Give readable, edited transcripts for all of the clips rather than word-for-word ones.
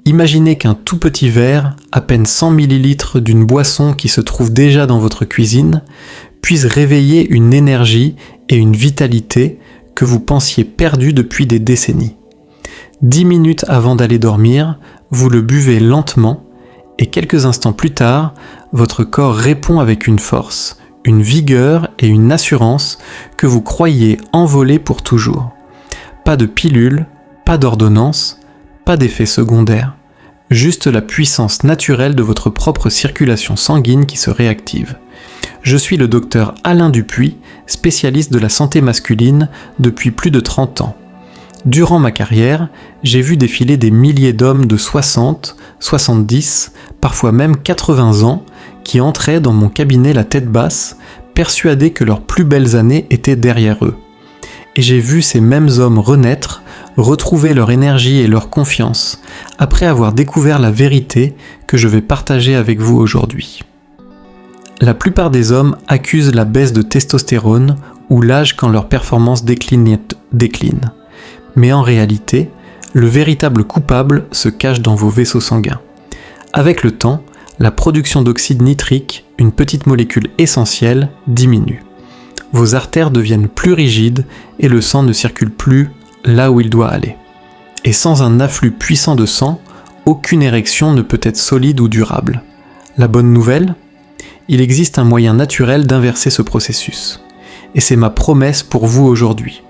Imaginez qu'un tout petit verre, à peine 100 ml d'une boisson qui se trouve déjà dans votre cuisine, puisse réveiller une énergie et une vitalité que vous pensiez perdues depuis des décennies. 10 minutes avant d'aller dormir, vous le buvez lentement et quelques instants plus tard, votre corps répond avec une force, une vigueur et une assurance que vous croyiez envoler pour toujours. Pas de pilule, pas d'ordonnance, pas d'effet secondaire, juste la puissance naturelle de votre propre circulation sanguine qui se réactive. Je suis le docteur Alain Dupuis, spécialiste de la santé masculine depuis plus de 30 ans. Durant ma carrière, j'ai vu défiler des milliers d'hommes de 60, 70, parfois même 80 ans qui entraient dans mon cabinet la tête basse, persuadés que leurs plus belles années étaient derrière eux. Et j'ai vu ces mêmes hommes renaître, retrouver leur énergie et leur confiance, après avoir découvert la vérité que je vais partager avec vous aujourd'hui. La plupart des hommes accusent la baisse de testostérone ou l'âge quand leur performance décline. Mais en réalité, le véritable coupable se cache dans vos vaisseaux sanguins. Avec le temps, la production d'oxyde nitrique, une petite molécule essentielle, diminue. Vos artères deviennent plus rigides et le sang ne circule plus là où il doit aller. Et sans un afflux puissant de sang, aucune érection ne peut être solide ou durable. La bonne nouvelle ? Il existe un moyen naturel d'inverser ce processus. Et c'est ma promesse pour vous aujourd'hui.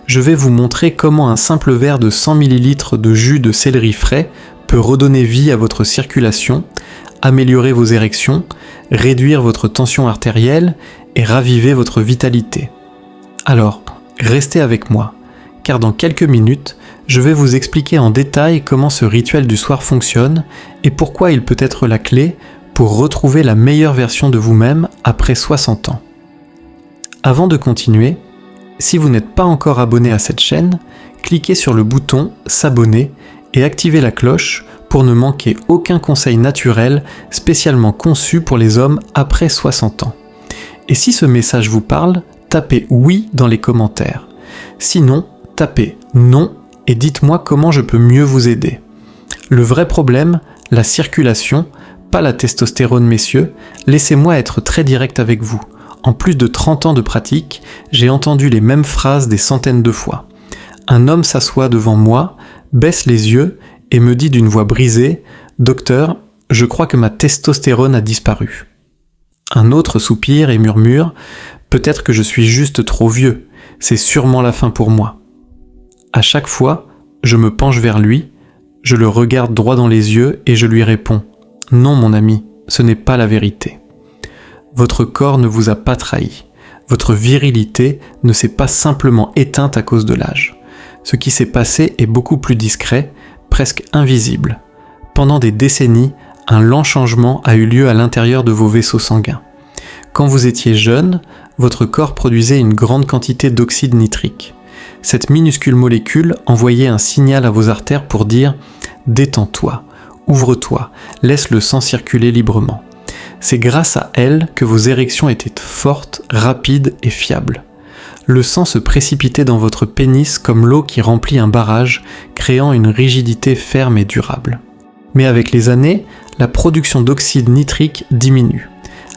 Je vais vous montrer comment un simple verre de 100 ml de jus de céleri frais peut redonner vie à votre circulation, améliorer vos érections, réduire votre tension artérielle et raviver votre vitalité. Alors, restez avec moi, car dans quelques minutes, je vais vous expliquer en détail comment ce rituel du soir fonctionne et pourquoi il peut être la clé pour retrouver la meilleure version de vous-même après 60 ans. Avant de continuer, si vous n'êtes pas encore abonné à cette chaîne, cliquez sur le bouton « S'abonner » et activez la cloche pour ne manquer aucun conseil naturel spécialement conçu pour les hommes après 60 ans. Et si ce message vous parle, tapez « Oui » dans les commentaires. Sinon, tapez « Non » et dites-moi comment je peux mieux vous aider. Le vrai problème, la circulation, pas la testostérone messieurs, laissez-moi être très direct avec vous. En plus de 30 ans de pratique, j'ai entendu les mêmes phrases des centaines de fois. Un homme s'assoit devant moi, baisse les yeux et me dit d'une voix brisée « Docteur, je crois que ma testostérone a disparu. » Un autre soupire et murmure « Peut-être que je suis juste trop vieux, c'est sûrement la fin pour moi. » À chaque fois, je me penche vers lui, je le regarde droit dans les yeux et je lui réponds « Non mon ami, ce n'est pas la vérité. » Votre corps ne vous a pas trahi. Votre virilité ne s'est pas simplement éteinte à cause de l'âge. Ce qui s'est passé est beaucoup plus discret, presque invisible. Pendant des décennies, un lent changement a eu lieu à l'intérieur de vos vaisseaux sanguins. Quand vous étiez jeune, votre corps produisait une grande quantité d'oxyde nitrique. Cette minuscule molécule envoyait un signal à vos artères pour dire « Détends-toi, ouvre-toi, laisse le sang circuler librement ». C'est grâce à elle que vos érections étaient fortes, rapides et fiables. Le sang se précipitait dans votre pénis comme l'eau qui remplit un barrage, créant une rigidité ferme et durable. Mais avec les années, la production d'oxyde nitrique diminue.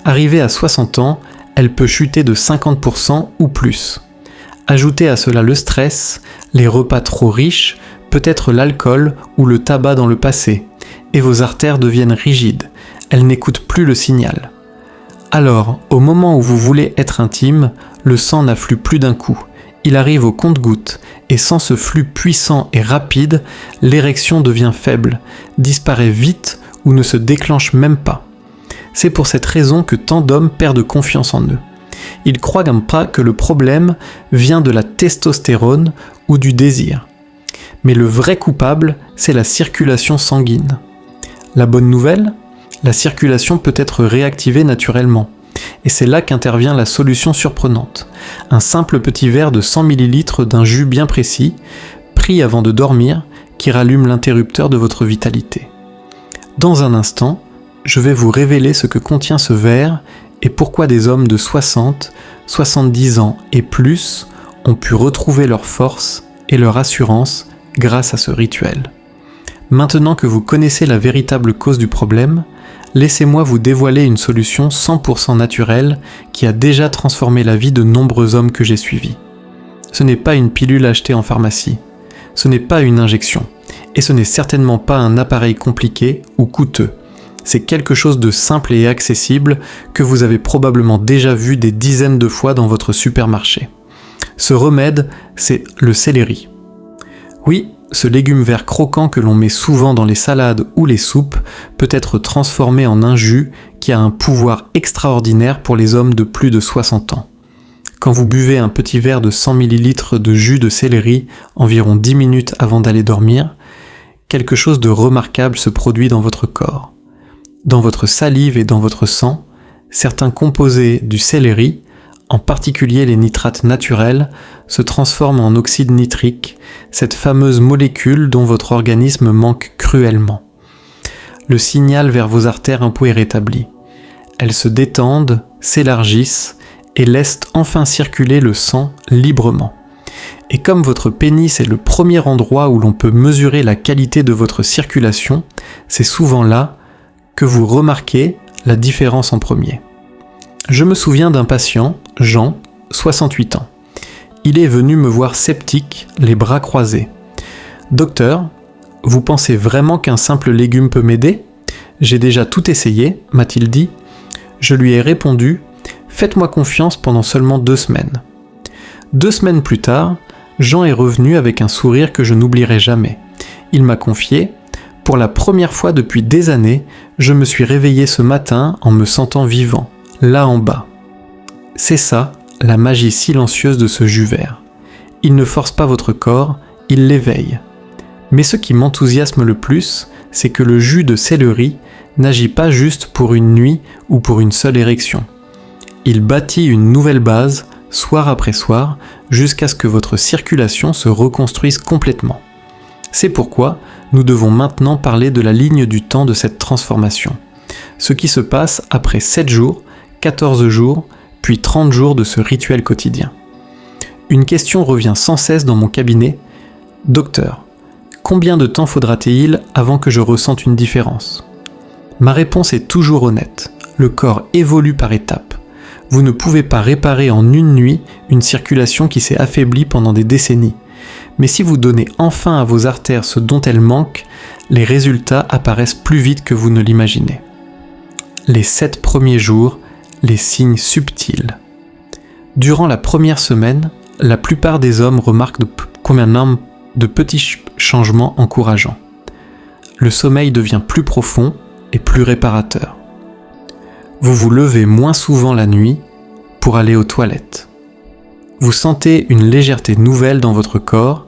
Arrivée à 60 ans, elle peut chuter de 50% ou plus. Ajoutez à cela le stress, les repas trop riches, peut-être l'alcool ou le tabac dans le passé, et vos artères deviennent rigides. Elle n'écoute plus le signal. Alors, au moment où vous voulez être intime, le sang n'afflue plus d'un coup. Il arrive au compte-gouttes, et sans ce flux puissant et rapide, l'érection devient faible, disparaît vite ou ne se déclenche même pas. C'est pour cette raison que tant d'hommes perdent confiance en eux. Ils croient pas que le problème vient de la testostérone ou du désir. Mais le vrai coupable, c'est la circulation sanguine. La bonne nouvelle ? La circulation peut être réactivée naturellement. Et c'est là qu'intervient la solution surprenante. Un simple petit verre de 100 ml d'un jus bien précis, pris avant de dormir, qui rallume l'interrupteur de votre vitalité. Dans un instant, je vais vous révéler ce que contient ce verre et pourquoi des hommes de 60, 70 ans et plus ont pu retrouver leur force et leur assurance grâce à ce rituel. Maintenant que vous connaissez la véritable cause du problème, laissez-moi vous dévoiler une solution 100% naturelle qui a déjà transformé la vie de nombreux hommes que j'ai suivis. Ce n'est pas une pilule achetée en pharmacie, ce n'est pas une injection, et ce n'est certainement pas un appareil compliqué ou coûteux. C'est quelque chose de simple et accessible que vous avez probablement déjà vu des dizaines de fois dans votre supermarché. Ce remède, c'est le céleri. Oui, ce légume vert croquant que l'on met souvent dans les salades ou les soupes peut être transformé en un jus qui a un pouvoir extraordinaire pour les hommes de plus de 60 ans. Quand vous buvez un petit verre de 100 ml de jus de céleri environ 10 minutes avant d'aller dormir, quelque chose de remarquable se produit dans votre corps. Dans votre salive et dans votre sang, certains composés du céleri, en particulier les nitrates naturels, se transforment en oxyde nitrique, cette fameuse molécule dont votre organisme manque cruellement. Le signal vers vos artères un peu rétabli. Elles se détendent, s'élargissent et laissent enfin circuler le sang librement. Et comme votre pénis est le premier endroit où l'on peut mesurer la qualité de votre circulation, c'est souvent là que vous remarquez la différence en premier. Je me souviens d'un patient, Jean, 68 ans. Il est venu me voir sceptique, les bras croisés. « Docteur, vous pensez vraiment qu'un simple légume peut m'aider ? J'ai déjà tout essayé, m'a-t-il dit. Je lui ai répondu « Faites-moi confiance pendant seulement 2 semaines. » 2 semaines plus tard, Jean est revenu avec un sourire que je n'oublierai jamais. Il m'a confié « Pour la première fois depuis des années, je me suis réveillé ce matin en me sentant vivant, là en bas. » C'est ça, la magie silencieuse de ce jus vert. Il ne force pas votre corps, il l'éveille. Mais ce qui m'enthousiasme le plus, c'est que le jus de céleri n'agit pas juste pour une nuit ou pour une seule érection. Il bâtit une nouvelle base, soir après soir, jusqu'à ce que votre circulation se reconstruise complètement. C'est pourquoi nous devons maintenant parler de la ligne du temps de cette transformation. Ce qui se passe après 7 jours, 14 jours, puis 30 jours de ce rituel quotidien. Une question revient sans cesse dans mon cabinet. « Docteur, combien de temps faudra-t-il avant que je ressente une différence ?» Ma réponse est toujours honnête. Le corps évolue par étapes. Vous ne pouvez pas réparer en une nuit une circulation qui s'est affaiblie pendant des décennies. Mais si vous donnez enfin à vos artères ce dont elles manquent, les résultats apparaissent plus vite que vous ne l'imaginez. Les 7 premiers jours, les signes subtils. Durant la première semaine, la plupart des hommes remarquent de petits changements encourageants. Le sommeil devient plus profond et plus réparateur. Vous vous levez moins souvent la nuit pour aller aux toilettes. Vous sentez une légèreté nouvelle dans votre corps,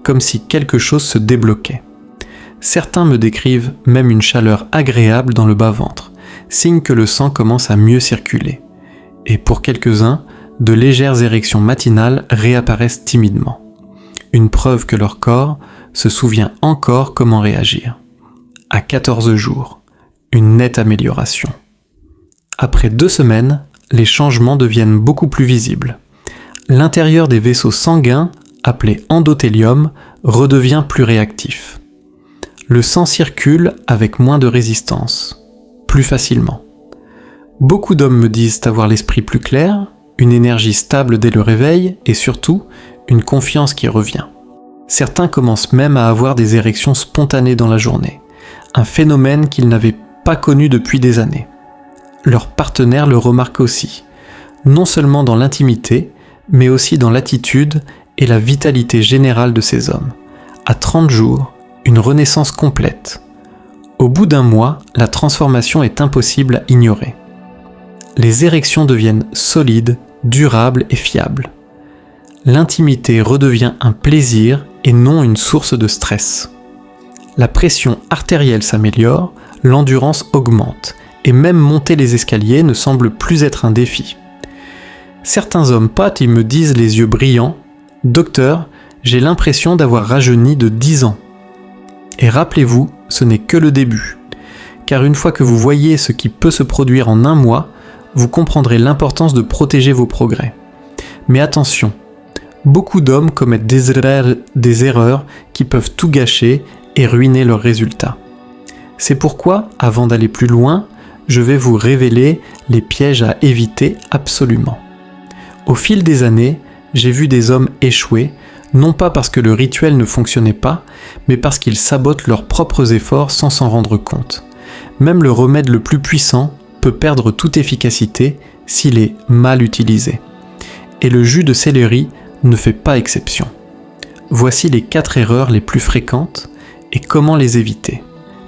comme si quelque chose se débloquait. Certains me décrivent même une chaleur agréable dans le bas-ventre, signe que le sang commence à mieux circuler. Et pour quelques-uns, de légères érections matinales réapparaissent timidement. Une preuve que leur corps se souvient encore comment réagir. À 14 jours, une nette amélioration. Après 2 semaines, les changements deviennent beaucoup plus visibles. L'intérieur des vaisseaux sanguins, appelé endothélium, redevient plus réactif. Le sang circule avec moins de résistance, plus facilement. Beaucoup d'hommes me disent avoir l'esprit plus clair, une énergie stable dès le réveil et surtout, une confiance qui revient. Certains commencent même à avoir des érections spontanées dans la journée, un phénomène qu'ils n'avaient pas connu depuis des années. Leurs partenaires le remarquent aussi, non seulement dans l'intimité, mais aussi dans l'attitude et la vitalité générale de ces hommes. À 30 jours, une renaissance complète. Au bout d'1 mois, la transformation est impossible à ignorer. Les érections deviennent solides, durables et fiables. L'intimité redevient un plaisir et non une source de stress. La pression artérielle s'améliore, l'endurance augmente, et même monter les escaliers ne semble plus être un défi. Certains hommes potes, ils me disent les yeux brillants « Docteur, j'ai l'impression d'avoir rajeuni de 10 ans. » Et rappelez-vous, ce n'est que le début. Car une fois que vous voyez ce qui peut se produire en 1 mois, vous comprendrez l'importance de protéger vos progrès. Mais attention, beaucoup d'hommes commettent des erreurs qui peuvent tout gâcher et ruiner leurs résultats. C'est pourquoi, avant d'aller plus loin, je vais vous révéler les pièges à éviter absolument. Au fil des années, j'ai vu des hommes échouer, non pas parce que le rituel ne fonctionnait pas, mais parce qu'ils sabotent leurs propres efforts sans s'en rendre compte. Même le remède le plus puissant peut perdre toute efficacité s'il est mal utilisé. Et le jus de céleri ne fait pas exception. Voici les 4 erreurs les plus fréquentes et comment les éviter.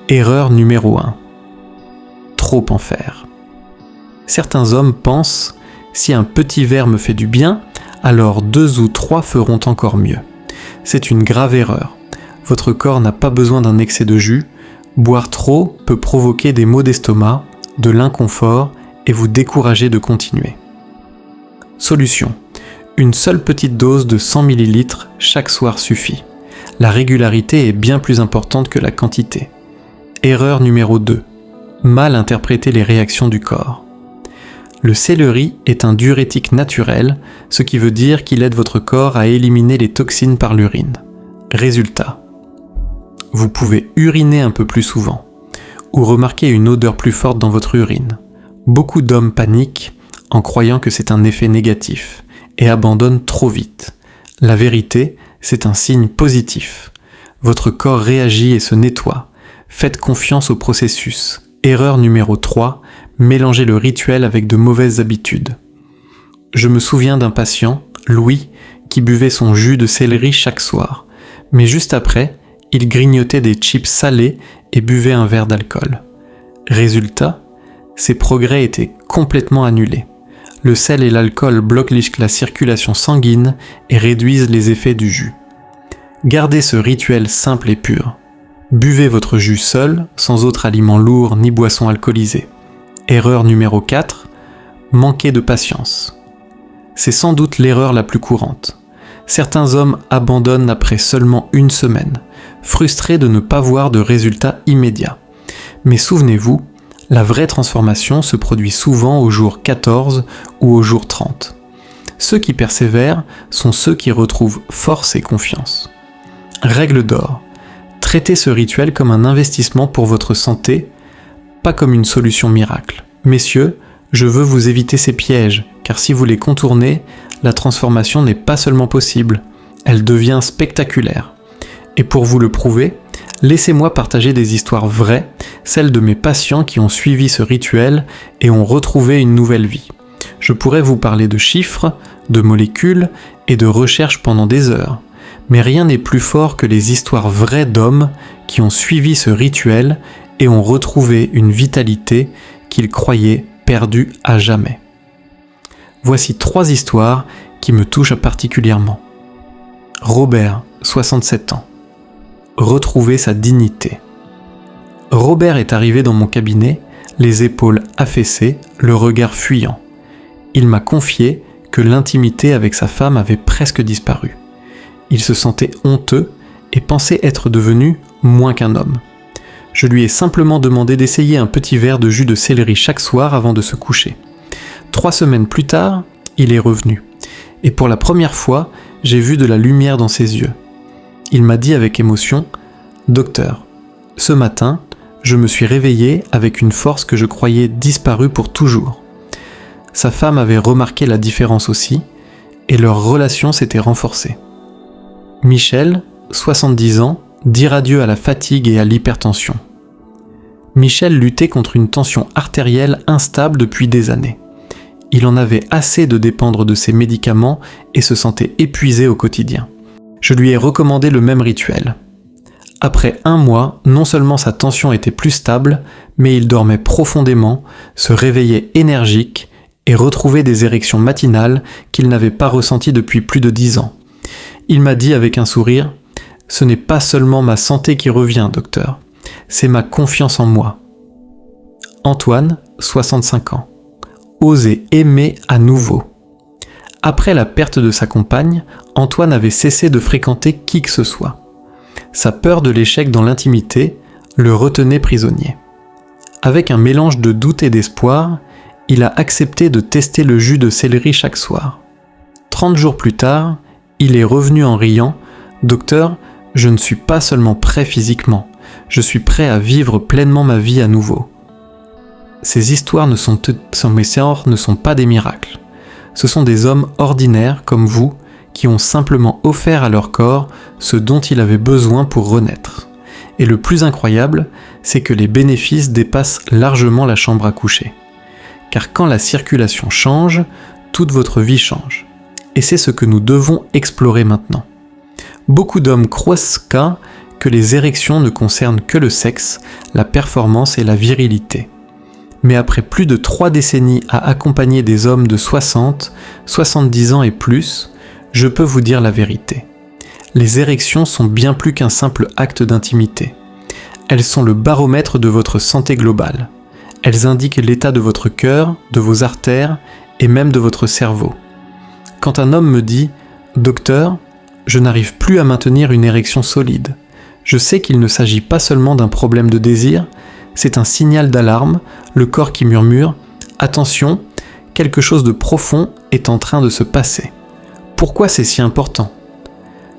Erreur numéro 1. Trop en faire. Certains hommes pensent « si un petit verre me fait du bien, alors 2 ou 3 feront encore mieux ». C'est une grave erreur. Votre corps n'a pas besoin d'un excès de jus. Boire trop peut provoquer des maux d'estomac, de l'inconfort et vous décourager de continuer. Solution. Une seule petite dose de 100 ml chaque soir suffit. La régularité est bien plus importante que la quantité. Erreur numéro 2. Mal interpréter les réactions du corps. Le céleri est un diurétique naturel, ce qui veut dire qu'il aide votre corps à éliminer les toxines par l'urine. Résultat. Vous pouvez uriner un peu plus souvent, ou remarquer une odeur plus forte dans votre urine. Beaucoup d'hommes paniquent en croyant que c'est un effet négatif, et abandonnent trop vite. La vérité, c'est un signe positif. Votre corps réagit et se nettoie. Faites confiance au processus. Erreur numéro 3, mélanger le rituel avec de mauvaises habitudes. Je me souviens d'un patient, Louis, qui buvait son jus de céleri chaque soir, mais juste après, il grignotait des chips salés et buvait un verre d'alcool. Résultat, ses progrès étaient complètement annulés. Le sel et l'alcool bloquent la circulation sanguine et réduisent les effets du jus. Gardez ce rituel simple et pur. Buvez votre jus seul, sans autre aliment lourd ni boisson alcoolisée. Erreur numéro 4, manquer de patience. C'est sans doute l'erreur la plus courante. Certains hommes abandonnent après seulement 1 semaine, frustrés de ne pas voir de résultats immédiats. Mais souvenez-vous, la vraie transformation se produit souvent au jour 14 ou au jour 30. Ceux qui persévèrent sont ceux qui retrouvent force et confiance. Règle d'or. Traitez ce rituel comme un investissement pour votre santé, pas comme une solution miracle. Messieurs, je veux vous éviter ces pièges, car si vous les contournez, la transformation n'est pas seulement possible, elle devient spectaculaire. Et pour vous le prouver, laissez-moi partager des histoires vraies, celles de mes patients qui ont suivi ce rituel et ont retrouvé une nouvelle vie. Je pourrais vous parler de chiffres, de molécules et de recherches pendant des heures. Mais rien n'est plus fort que les histoires vraies d'hommes qui ont suivi ce rituel et ont retrouvé une vitalité qu'ils croyaient perdue à jamais. Voici 3 histoires qui me touchent particulièrement. Robert, 67 ans. Retrouver sa dignité. Robert est arrivé dans mon cabinet, les épaules affaissées, le regard fuyant. Il m'a confié que l'intimité avec sa femme avait presque disparu. Il se sentait honteux et pensait être devenu moins qu'un homme. Je lui ai simplement demandé d'essayer un petit verre de jus de céleri chaque soir avant de se coucher. 3 semaines plus tard, il est revenu. Et pour la première fois, j'ai vu de la lumière dans ses yeux. Il m'a dit avec émotion « Docteur, ce matin, je me suis réveillé avec une force que je croyais disparue pour toujours. » Sa femme avait remarqué la différence aussi, et leur relation s'était renforcée. Michel, 70 ans, dire adieu à la fatigue et à l'hypertension. Michel luttait contre une tension artérielle instable depuis des années. Il en avait assez de dépendre de ses médicaments et se sentait épuisé au quotidien. Je lui ai recommandé le même rituel. Après 1 mois, non seulement sa tension était plus stable, mais il dormait profondément, se réveillait énergique et retrouvait des érections matinales qu'il n'avait pas ressenties depuis plus de 10 ans. Il m'a dit avec un sourire « Ce n'est pas seulement ma santé qui revient, docteur, c'est ma confiance en moi. » Antoine, 65 ans. Oser aimer à nouveau. Après la perte de sa compagne, Antoine avait cessé de fréquenter qui que ce soit. Sa peur de l'échec dans l'intimité le retenait prisonnier. Avec un mélange de doute et d'espoir, il a accepté de tester le jus de céleri chaque soir. 30 jours plus tard, il est revenu en riant « Docteur, je ne suis pas seulement prêt physiquement, je suis prêt à vivre pleinement ma vie à nouveau. Ces histoires ne sont pas des miracles. Ce sont des hommes ordinaires comme vous qui ont simplement offert à leur corps ce dont il avait besoin pour renaître. Et le plus incroyable, c'est que les bénéfices dépassent largement la chambre à coucher. Car quand la circulation change, toute votre vie change. Et c'est ce que nous devons explorer maintenant. Beaucoup d'hommes croient que les érections ne concernent que le sexe, la performance et la virilité. Mais après plus de 3 décennies à accompagner des hommes de 60, 70 ans et plus, je peux vous dire la vérité. Les érections sont bien plus qu'un simple acte d'intimité. Elles sont le baromètre de votre santé globale. Elles indiquent l'état de votre cœur, de vos artères et même de votre cerveau. Quand un homme me dit « Docteur, je n'arrive plus à maintenir une érection solide », je sais qu'il ne s'agit pas seulement d'un problème de désir, c'est un signal d'alarme, le corps qui murmure « Attention, quelque chose de profond est en train de se passer ». Pourquoi c'est si important ?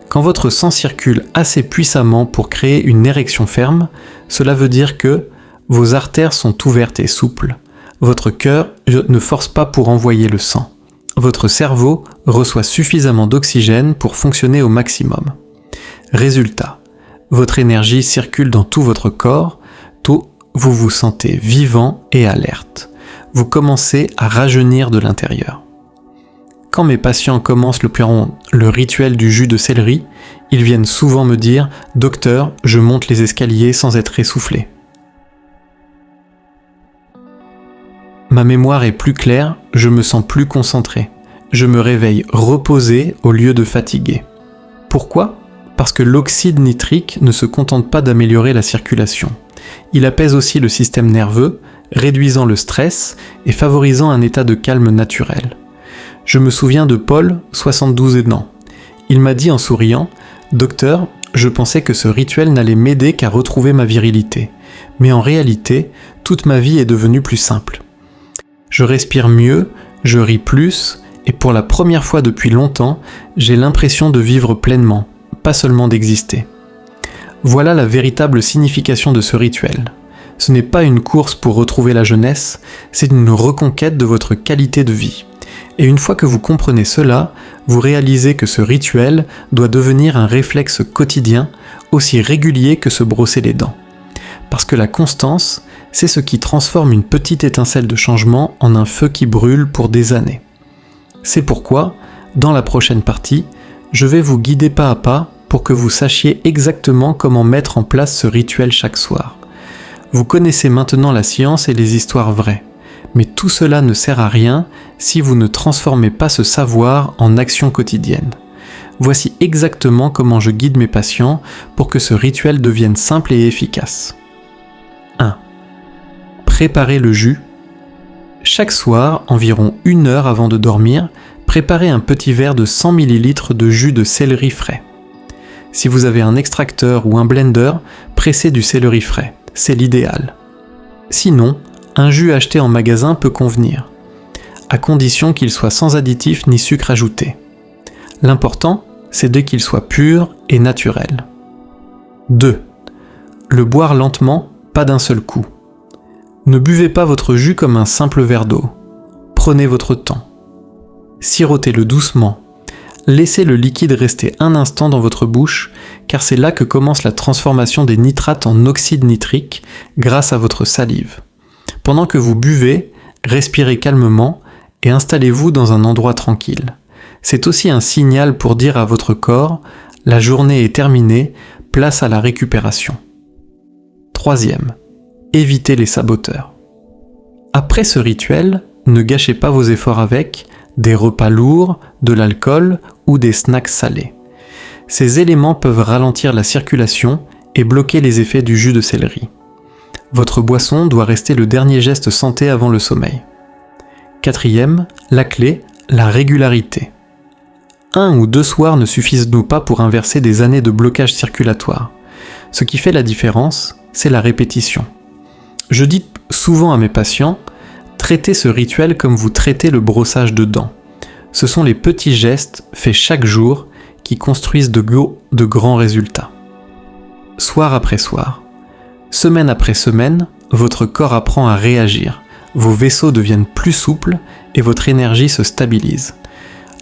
Quand votre sang circule assez puissamment pour créer une érection ferme, cela veut dire que vos artères sont ouvertes et souples. Votre cœur ne force pas pour envoyer le sang. Votre cerveau reçoit suffisamment d'oxygène pour fonctionner au maximum. Résultat, votre énergie circule dans tout votre corps, vous vous sentez vivant et alerte. Vous commencez à rajeunir de l'intérieur. Quand mes patients commencent le rituel du jus de céleri, ils viennent souvent me dire « Docteur, je monte les escaliers sans être essoufflé. » Ma mémoire est plus claire, je me sens plus concentré. Je me réveille reposé au lieu de fatigué. Pourquoi ? Parce que l'oxyde nitrique ne se contente pas d'améliorer la circulation. Il apaise aussi le système nerveux, réduisant le stress et favorisant un état de calme naturel. Je me souviens de Paul, 72 ans. Il m'a dit en souriant « Docteur, je pensais que ce rituel n'allait m'aider qu'à retrouver ma virilité. Mais en réalité, toute ma vie est devenue plus simple. Je respire mieux, je ris plus, et pour la première fois depuis longtemps, j'ai l'impression de vivre pleinement, pas seulement d'exister. » Voilà la véritable signification de ce rituel. Ce n'est pas une course pour retrouver la jeunesse, c'est une reconquête de votre qualité de vie. Et une fois que vous comprenez cela, vous réalisez que ce rituel doit devenir un réflexe quotidien, aussi régulier que se brosser les dents. Parce que la constance, c'est ce qui transforme une petite étincelle de changement en un feu qui brûle pour des années. C'est pourquoi, dans la prochaine partie, je vais vous guider pas à pas pour que vous sachiez exactement comment mettre en place ce rituel chaque soir. Vous connaissez maintenant la science et les histoires vraies. Mais tout cela ne sert à rien si vous ne transformez pas ce savoir en action quotidienne. Voici exactement comment je guide mes patients pour que ce rituel devienne simple et efficace. 1. Préparez le jus. Chaque soir, environ 1 heure avant de dormir, préparez un petit verre de 100 ml de jus de céleri frais. Si vous avez un extracteur ou un blender, pressez du céleri frais, c'est l'idéal. Sinon, un jus acheté en magasin peut convenir, à condition qu'il soit sans additifs ni sucre ajouté. L'important, c'est de qu'il soit pur et naturel. 2. Le boire lentement, pas d'un seul coup. Ne buvez pas votre jus comme un simple verre d'eau. Prenez votre temps. Sirotez-le doucement. Laissez le liquide rester un instant dans votre bouche, car c'est là que commence la transformation des nitrates en oxyde nitrique grâce à votre salive. Pendant que vous buvez, respirez calmement et installez-vous dans un endroit tranquille. C'est aussi un signal pour dire à votre corps « La journée est terminée, place à la récupération ». 3. Évitez les saboteurs. Après ce rituel, ne gâchez pas vos efforts avec des repas lourds, de l'alcool ou des snacks salés. Ces éléments peuvent ralentir la circulation et bloquer les effets du jus de céleri. Votre boisson doit rester le dernier geste santé avant le sommeil. 4. La clé, la régularité. 1 ou 2 soirs ne suffisent-nous pas pour inverser des années de blocage circulatoire. Ce qui fait la différence, c'est la répétition. Je dis souvent à mes patients, traitez ce rituel comme vous traitez le brossage de dents. Ce sont les petits gestes faits chaque jour qui construisent de grands résultats. soir après soir. Semaine après semaine, votre corps apprend à réagir, vos vaisseaux deviennent plus souples et votre énergie se stabilise.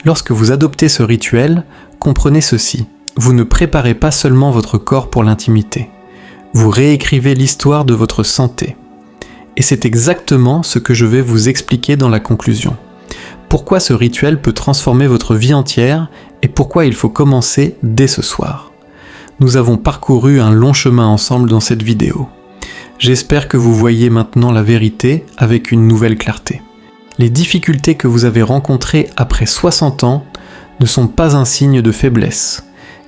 Lorsque vous adoptez ce rituel, comprenez ceci, vous ne préparez pas seulement votre corps pour l'intimité, vous réécrivez l'histoire de votre santé. Et c'est exactement ce que je vais vous expliquer dans la conclusion. Pourquoi ce rituel peut transformer votre vie entière et pourquoi il faut commencer dès ce soir. Nous avons parcouru un long chemin ensemble dans cette vidéo. J'espère que vous voyez maintenant la vérité avec une nouvelle clarté. Les difficultés que vous avez rencontrées après 60 ans ne sont pas un signe de faiblesse,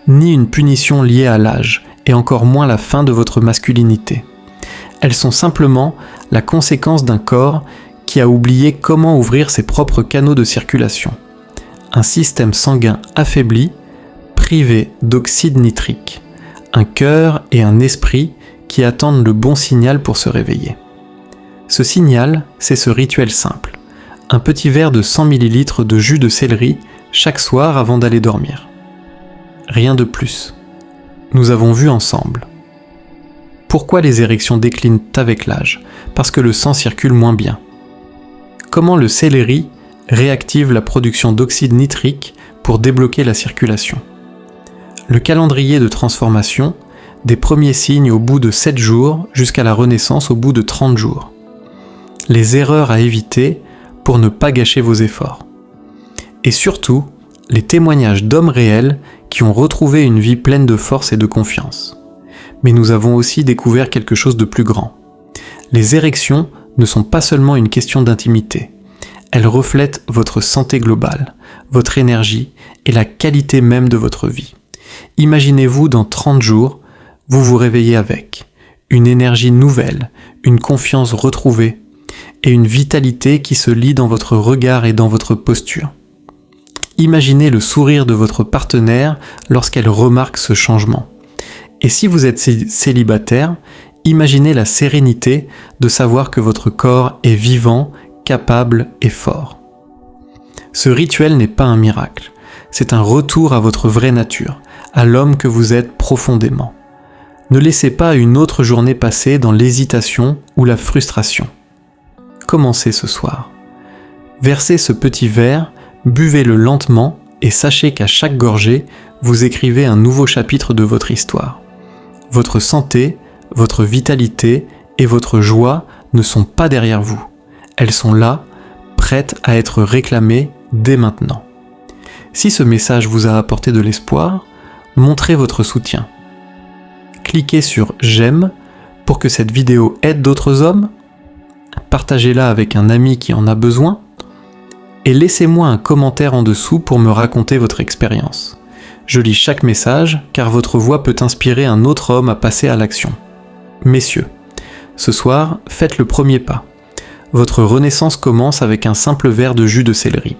ni une punition liée à l'âge, et encore moins la fin de votre masculinité. Elles sont simplement la conséquence d'un corps qui a oublié comment ouvrir ses propres canaux de circulation. Un système sanguin affaibli, privé d'oxyde nitrique, un cœur et un esprit qui attendent le bon signal pour se réveiller. Ce signal, c'est ce rituel simple. Un petit verre de 100 ml de jus de céleri chaque soir avant d'aller dormir. Rien de plus. Nous avons vu ensemble. Pourquoi les érections déclinent avec l'âge ? Parce que le sang circule moins bien. Comment le céleri réactive la production d'oxyde nitrique pour débloquer la circulation ? Le calendrier de transformation, des premiers signes au bout de 7 jours jusqu'à la renaissance au bout de 30 jours. Les erreurs à éviter pour ne pas gâcher vos efforts. Et surtout, les témoignages d'hommes réels qui ont retrouvé une vie pleine de force et de confiance. Mais nous avons aussi découvert quelque chose de plus grand. Les érections ne sont pas seulement une question d'intimité. Elles reflètent votre santé globale, votre énergie et la qualité même de votre vie. Imaginez-vous dans 30 jours, vous vous réveillez avec une énergie nouvelle, une confiance retrouvée et une vitalité qui se lie dans votre regard et dans votre posture. Imaginez le sourire de votre partenaire lorsqu'elle remarque ce changement. Et si vous êtes célibataire, imaginez la sérénité de savoir que votre corps est vivant, capable et fort. Ce rituel n'est pas un miracle, c'est un retour à votre vraie nature, à l'homme que vous êtes profondément. Ne laissez pas une autre journée passer dans l'hésitation ou la frustration. Commencez ce soir. Versez ce petit verre, buvez-le lentement et sachez qu'à chaque gorgée, vous écrivez un nouveau chapitre de votre histoire. Votre santé, votre vitalité et votre joie ne sont pas derrière vous. Elles sont là, prêtes à être réclamées dès maintenant. Si ce message vous a apporté de l'espoir, montrez votre soutien. Cliquez sur « J'aime » pour que cette vidéo aide d'autres hommes. Partagez-la avec un ami qui en a besoin. Et laissez-moi un commentaire en dessous pour me raconter votre expérience. Je lis chaque message car votre voix peut inspirer un autre homme à passer à l'action. Messieurs, ce soir, faites le premier pas. Votre renaissance commence avec un simple verre de jus de céleri.